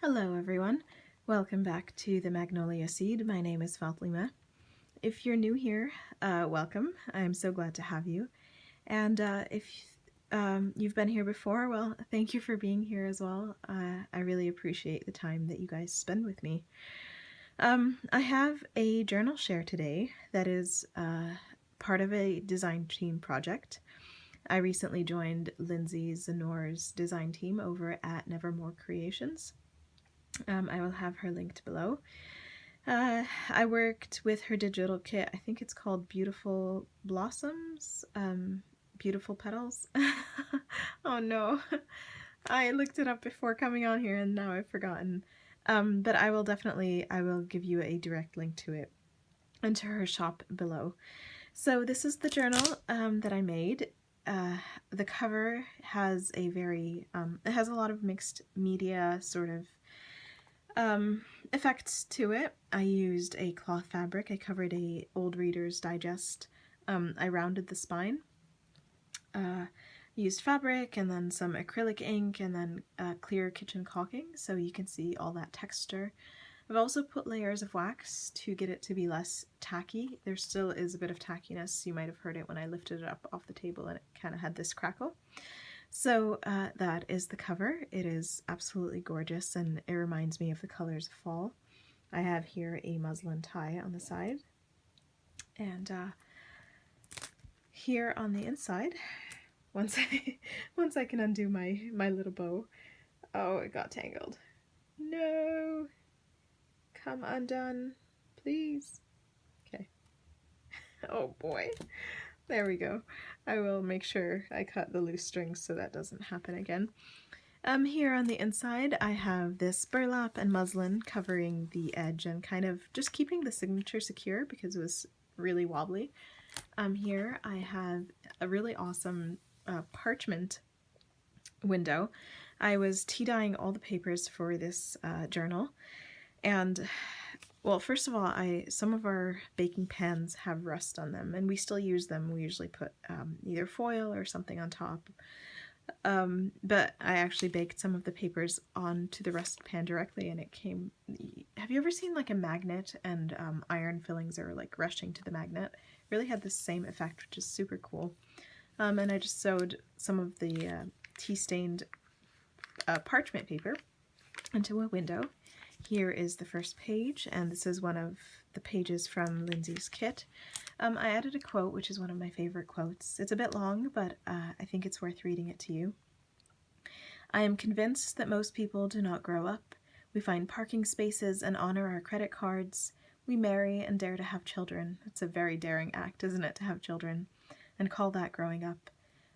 Hello everyone, welcome back to the Magnolia Seed. My name is Fatima. If you're new here, welcome. I'm so glad to have you. And if you've been here before, well, thank you for being here as well. I really appreciate the time that you guys spend with me. I have a journal share today that is part of a design team project. I recently joined Lindsey's and Nora's design team over at NevermoreCreations. I will have her linked below. I worked with her digital kit. I think it's called Beautiful Blossoms, Beautiful Petals. Oh no, I looked it up before coming on here and now I've forgotten. But I will give you a direct link to it and to her shop below. So this is the journal that I made. The cover has a it has a lot of mixed media sort of effects to it. I used a cloth fabric. I covered a old Reader's Digest. I rounded the spine. Used fabric and then some acrylic ink and then clear kitchen caulking so you can see all that texture. I've also put layers of wax to get it to be less tacky. There still is a bit of tackiness. You might have heard it when I lifted it up off the table and it kind of had this crackle. So that is the cover. It is absolutely gorgeous and it reminds me of the colors of fall. I have here a muslin tie on the side, and here on the inside, once I can undo my little bow. Oh, it got tangled. No, come undone, please. Okay. Oh boy. There we go. I will make sure I cut the loose strings so that doesn't happen again. Here on the inside I have this burlap and muslin covering the edge and kind of just keeping the signature secure because it was really wobbly. Here I have a really awesome parchment window. I was tea dyeing all the papers for this journal, and well, first of all, some of our baking pans have rust on them, and we still use them. We usually put either foil or something on top. But I actually baked some of the papers onto the rust pan directly, and it came... Have you ever seen like a magnet and iron fillings are like rushing to the magnet? It really had the same effect, which is super cool. And I just sewed some of the tea-stained parchment paper into a window. Here is the first page, and this is one of the pages from Lindsey's kit. I added a quote, which is one of my favorite quotes. It's a bit long, but I think it's worth reading it to you. I am convinced that most people do not grow up. We find parking spaces and honor our credit cards. We marry and dare to have children. It's a very daring act, isn't it, to have children? And call that growing up.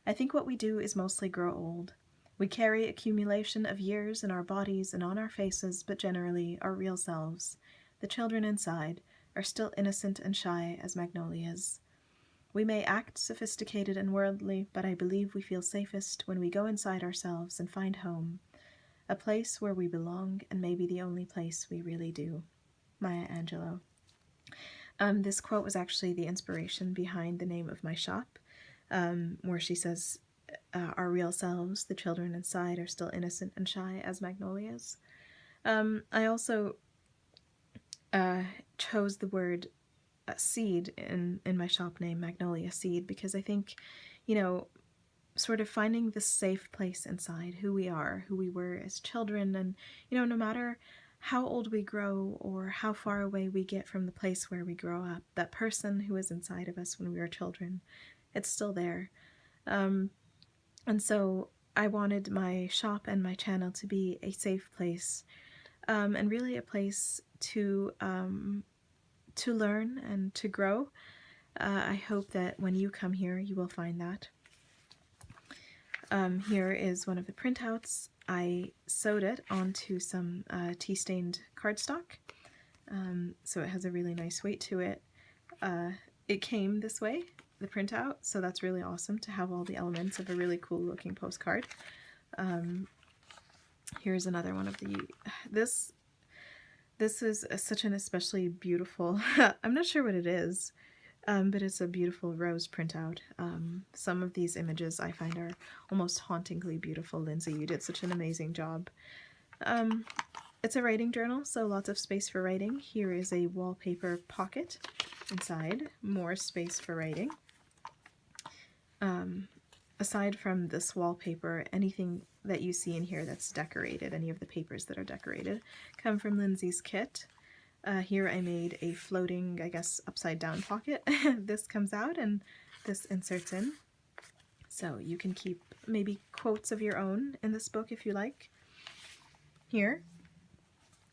I think what we do is mostly grow old. We carry accumulation of years in our bodies and on our faces, but generally our real selves, the children inside, are still innocent and shy as magnolias. We may act sophisticated and worldly, but I believe we feel safest when we go inside ourselves and find home, a place where we belong and maybe the only place we really do. Maya Angelou. This quote was actually the inspiration behind the name of my shop, where she says, our real selves, the children inside, are still innocent and shy as magnolias. I also chose the word seed in my shop name, Magnolia Seed, because I think, you know, sort of finding the safe place inside who we are, who we were as children, and, you know, no matter how old we grow or how far away we get from the place where we grow up, that person who was inside of us when we were children, it's still there. And so I wanted my shop and my channel to be a safe place, and really a place to learn and to grow. I hope that when you come here, you will find that. Here is one of the printouts. I sewed it onto some tea-stained cardstock, so it has a really nice weight to it. It came this way, the printout, so that's really awesome to have all the elements of a really cool looking postcard. Here's another one of the... This is such an especially beautiful... I'm not sure what it is, but it's a beautiful rose printout. Some of these images I find are almost hauntingly beautiful. Lindsey, you did such an amazing job. it's a writing journal, so lots of space for writing. Here is a wallpaper pocket inside, more space for writing. Aside from this wallpaper, anything that you see in here that's decorated, any of the papers that are decorated, come from Lindsey's kit. Here I made a floating, I guess, upside down pocket. This comes out and this inserts in. So you can keep maybe quotes of your own in this book if you like. Here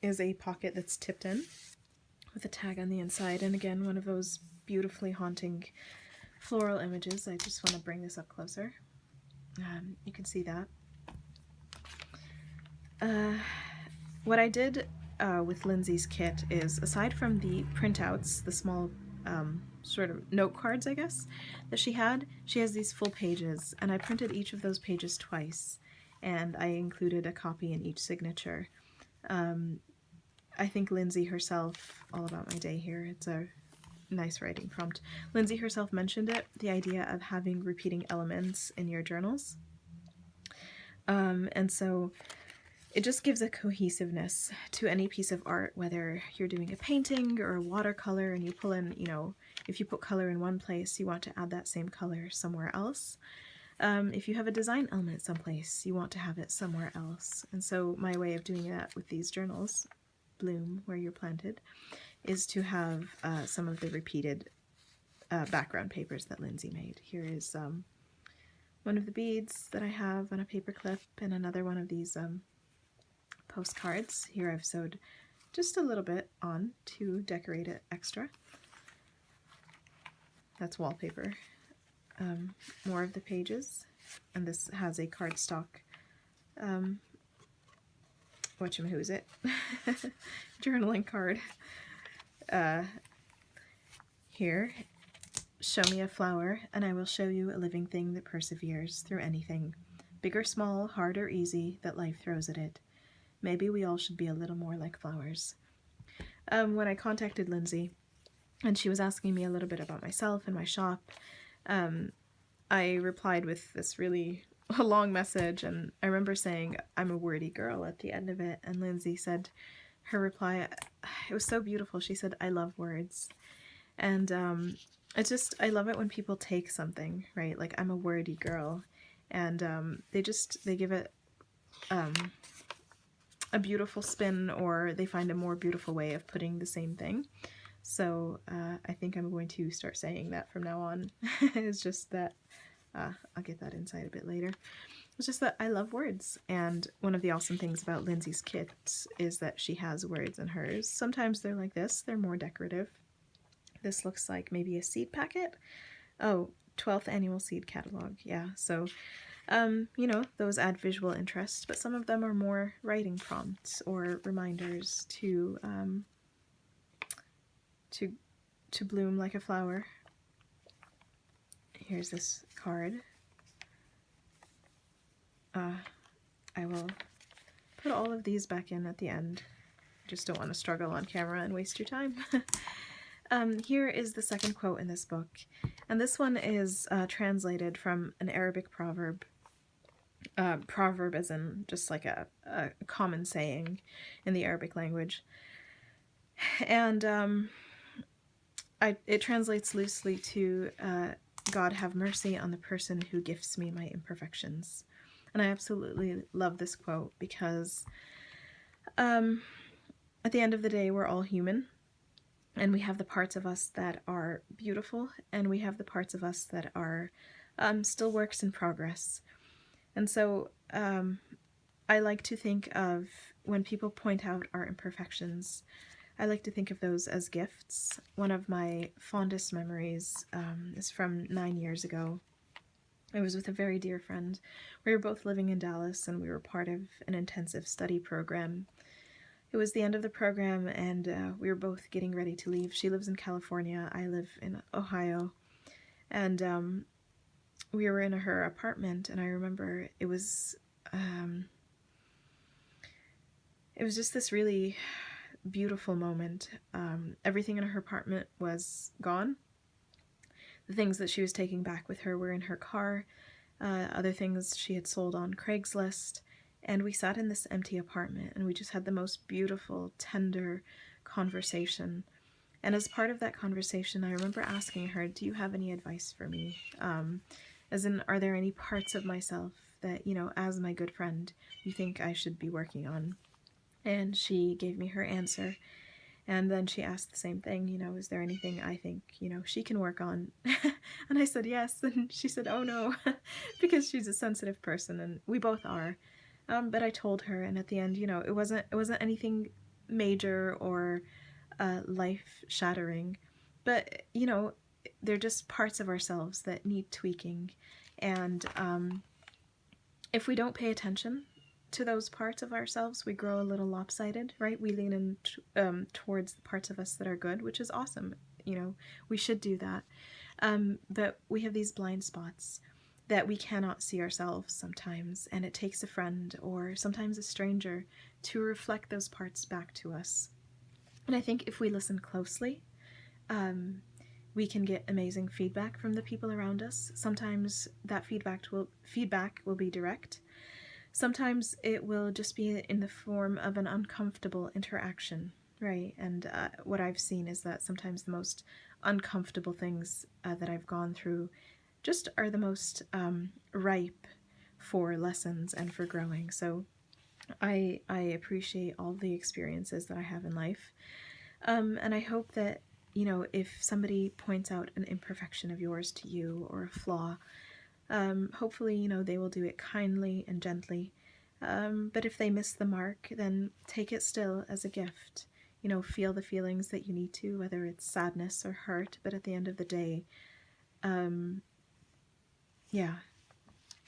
is a pocket that's tipped in with a tag on the inside, and again, one of those beautifully haunting floral images. I just want to bring this up closer. You can see that. What I did with Lindsey's kit is, aside from the printouts, the small sort of note cards, I guess, that she has these full pages, and I printed each of those pages twice, and I included a copy in each signature. I think Lindsey herself, all about my day here, it's a nice writing prompt. Lindsey herself mentioned it, the idea of having repeating elements in your journals. And so it just gives a cohesiveness to any piece of art, whether you're doing a painting or a watercolor and you pull in, you know, if you put color in one place, you want to add that same color somewhere else. If you have a design element someplace, you want to have it somewhere else. And so my way of doing that with these journals, Bloom Where You're Planted, is to have some of the repeated background papers that Lindsey made. Here is one of the beads that I have on a paper clip, and another one of these postcards. Here I've sewed just a little bit on to decorate it extra. That's wallpaper. More of the pages, and this has a cardstock whatchamahoosit journaling card. Here, show me a flower and I will show you a living thing that perseveres through anything, big or small, hard or easy, that life throws at it. Maybe we all should be a little more like flowers. When I contacted Lindsey and she was asking me a little bit about myself and my shop, I replied with this really long message, and I remember saying I'm a wordy girl at the end of it, and Lindsey said, her reply, it was so beautiful. She said, I love words. And it's just, I love it when people take something, right? Like, I'm a wordy girl, and they give it a beautiful spin, or they find a more beautiful way of putting the same thing. So I think I'm going to start saying that from now on. It's just that, I'll get that inside a bit later. It's just that I love words, and one of the awesome things about Lindsey's kit is that she has words in hers. Sometimes they're like this, they're more decorative. This looks like maybe a seed packet. Oh, 12th annual seed catalog, yeah. So, you know, those add visual interest, but some of them are more writing prompts or reminders to bloom like a flower. Here's this card. I will put all of these back in at the end. Just don't want to struggle on camera and waste your time. Here is the second quote in this book, and this one is translated from an Arabic proverb. Proverb as in just like a common saying in the Arabic language. And it translates loosely to God have mercy on the person who gifts me my imperfections. And I absolutely love this quote because at the end of the day, we're all human, and we have the parts of us that are beautiful, and we have the parts of us that are still works in progress. And so I like to think of, when people point out our imperfections, I like to think of those as gifts. One of my fondest memories is from 9 years ago. I was with a very dear friend. We were both living in Dallas, and we were part of an intensive study program. It was the end of the program, and we were both getting ready to leave. She lives in California. I live in Ohio. And we were in her apartment, and I remember it was just this really beautiful moment. Everything in her apartment was gone. The things that she was taking back with her were in her car. Other things she had sold on Craigslist, And we sat in this empty apartment and we just had the most beautiful, tender conversation. And as part of that conversation, I remember asking her, do you have any advice for me? As in, are there any parts of myself that, you know, as my good friend, you think I should be working on? And she gave me her answer. And then she asked the same thing, you know, is there anything I think, you know, she can work on? And I said yes. And she said, oh no, because she's a sensitive person and we both are. But I told her, and at the end, you know, it wasn't anything major or life-shattering, but, you know, they're just parts of ourselves that need tweaking. And if we don't pay attention to those parts of ourselves, we grow a little lopsided, right? We lean in towards the parts of us that are good, which is awesome. You know, we should do that. But we have these blind spots that we cannot see ourselves sometimes, and it takes a friend or sometimes a stranger to reflect those parts back to us. And I think if we listen closely, we can get amazing feedback from the people around us. Sometimes that feedback will be direct. Sometimes it will just be in the form of an uncomfortable interaction, right? And what I've seen is that sometimes the most uncomfortable things that I've gone through just are the most ripe for lessons and for growing. So I appreciate all the experiences that I have in life. And I hope that, you know, if somebody points out an imperfection of yours to you or a flaw, hopefully, you know, they will do it kindly and gently. But if they miss the mark, then take it still as a gift. You know, feel the feelings that you need to, whether it's sadness or hurt. But at the end of the day, yeah,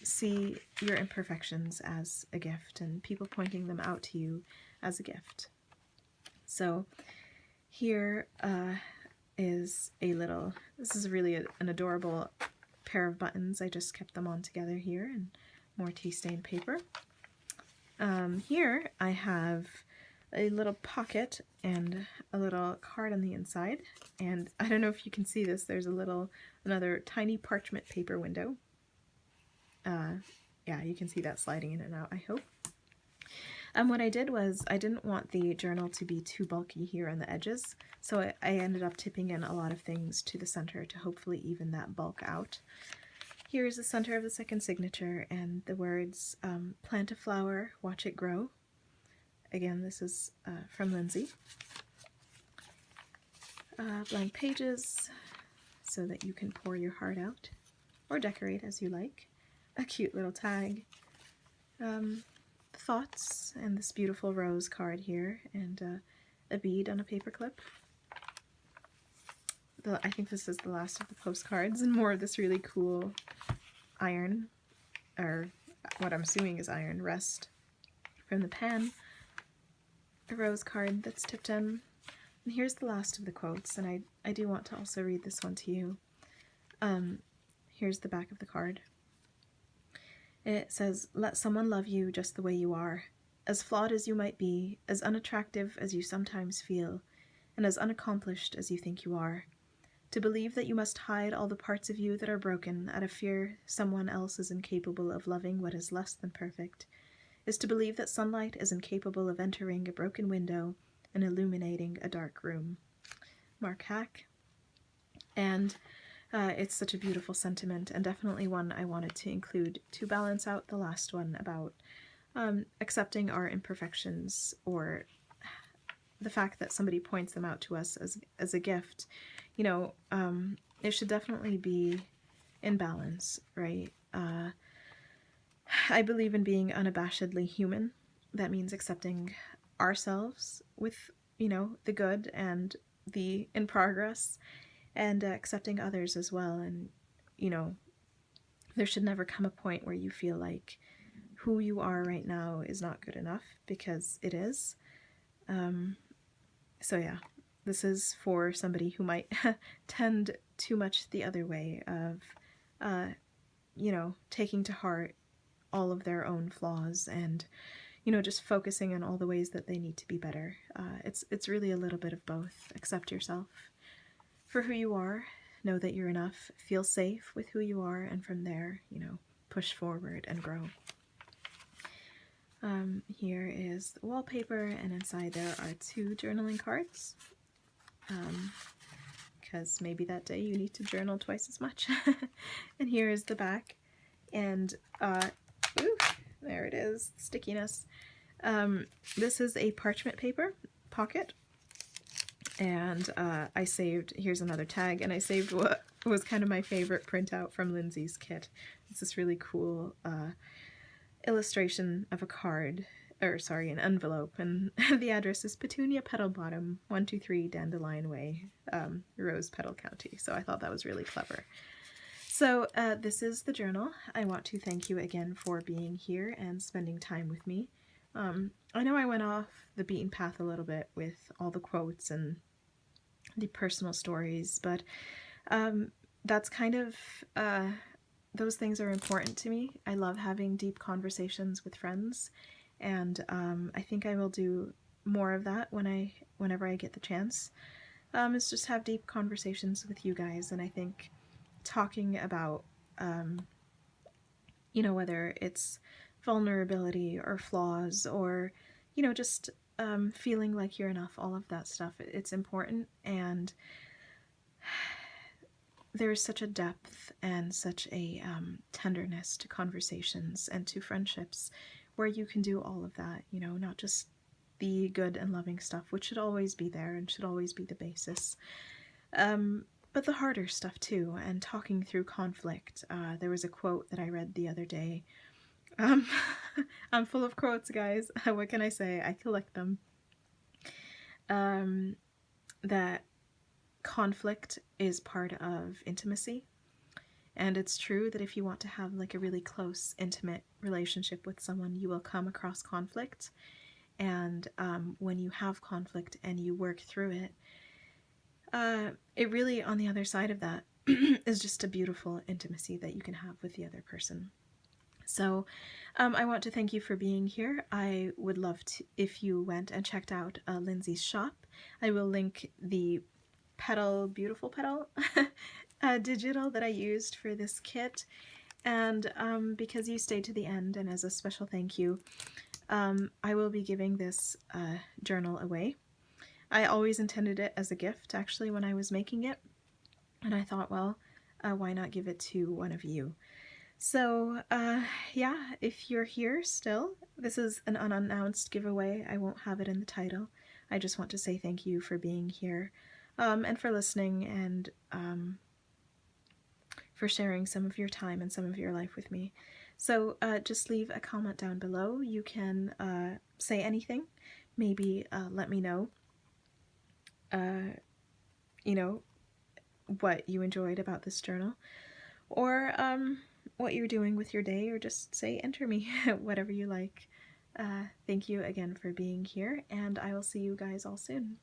see your imperfections as a gift and people pointing them out to you as a gift. So here is a little, this is really an adorable pair of buttons. I just kept them on together here, and more tea stain paper. Here I have a little pocket and a little card on the inside, and I don't know if you can see this, there's another tiny parchment paper window. Yeah, you can see that sliding in and out, I hope. What I did was, I didn't want the journal to be too bulky here on the edges, so I ended up tipping in a lot of things to the center to hopefully even that bulk out. Here is the center of the second signature, and the words, plant a flower, watch it grow. Again, this is from Lindsey. Blank pages, so that you can pour your heart out, or decorate as you like. A cute little tag. Thoughts, and this beautiful rose card here, and a bead on a paper clip. I think this is the last of the postcards, and more of this really cool iron, or what I'm assuming is iron, rest from the pan. A rose card that's tipped in. And here's the last of the quotes, and I do want to also read this one to you. Here's the back of the card. It says, let someone love you just the way you are, as flawed as you might be, as unattractive as you sometimes feel, and as unaccomplished as you think you are. To believe that you must hide all the parts of you that are broken out of fear someone else is incapable of loving what is less than perfect, is to believe that sunlight is incapable of entering a broken window and illuminating a dark room. Mark Hack. And it's such a beautiful sentiment, and definitely one I wanted to include to balance out the last one about accepting our imperfections, or the fact that somebody points them out to us as a gift. You know, it should definitely be in balance, right? I believe in being unabashedly human. That means accepting ourselves with, you know, the good and the in progress, and accepting others as well. And, you know, there should never come a point where you feel like who you are right now is not good enough, because it is. So yeah, this is for somebody who might tend too much the other way of, you know, taking to heart all of their own flaws and, you know, just focusing on all the ways that they need to be better. It's really a little bit of both. Accept yourself for who you are, know that you're enough, feel safe with who you are, and from there, you know, push forward and grow. Here is the wallpaper, and inside there are 2 journaling cards. Because maybe that day you need to journal twice as much. And here is the back, and ooh, there it is, stickiness. This is a parchment paper pocket, and I saved, here's another tag, and I saved what was kind of my favorite printout from Lindsey's kit. It's this really cool illustration of a card, or sorry, an envelope, and the address is Petunia Petal Bottom, 123 Dandelion Way, Rose Petal County. So I thought that was really clever. So this is the journal. I want to thank you again for being here and spending time with me. I know I went off the beaten path a little bit with all the quotes and the personal stories, but that's kind of those things are important to me. I love having deep conversations with friends, and I think I will do more of that whenever I get the chance. Is just have deep conversations with you guys, and I think talking about you know, whether it's vulnerability or flaws or, you know, just feeling like you're enough, all of that stuff, it's important. And there's such a depth and such a tenderness to conversations and to friendships where you can do all of that, you know, not just the good and loving stuff, which should always be there and should always be the basis, but the harder stuff too, and talking through conflict. There was a quote that I read the other day. I'm full of quotes, guys. What can I say? I collect them. That conflict is part of intimacy, and it's true that if you want to have like a really close, intimate relationship with someone, you will come across conflict, and when you have conflict and you work through it, it really, on the other side of that, is just a beautiful intimacy that you can have with the other person. So I want to thank you for being here. I would love to if you went and checked out Lindsey's shop. I will link the beautiful petal digital that I used for this kit, and because you stayed to the end, and as a special thank you, I will be giving this journal away. I always intended it as a gift, actually, when I was making it, and I thought, well, why not give it to one of you? So, yeah, if you're here still, this is an unannounced giveaway. I won't have it in the title. I just want to say thank you for being here, and for listening, and for sharing some of your time and some of your life with me. So just leave a comment down below. You can say anything. Maybe let me know, you know, what you enjoyed about this journal, or what you're doing with your day, or just say enter me, whatever you like. Thank you again for being here, and I will see you guys all soon.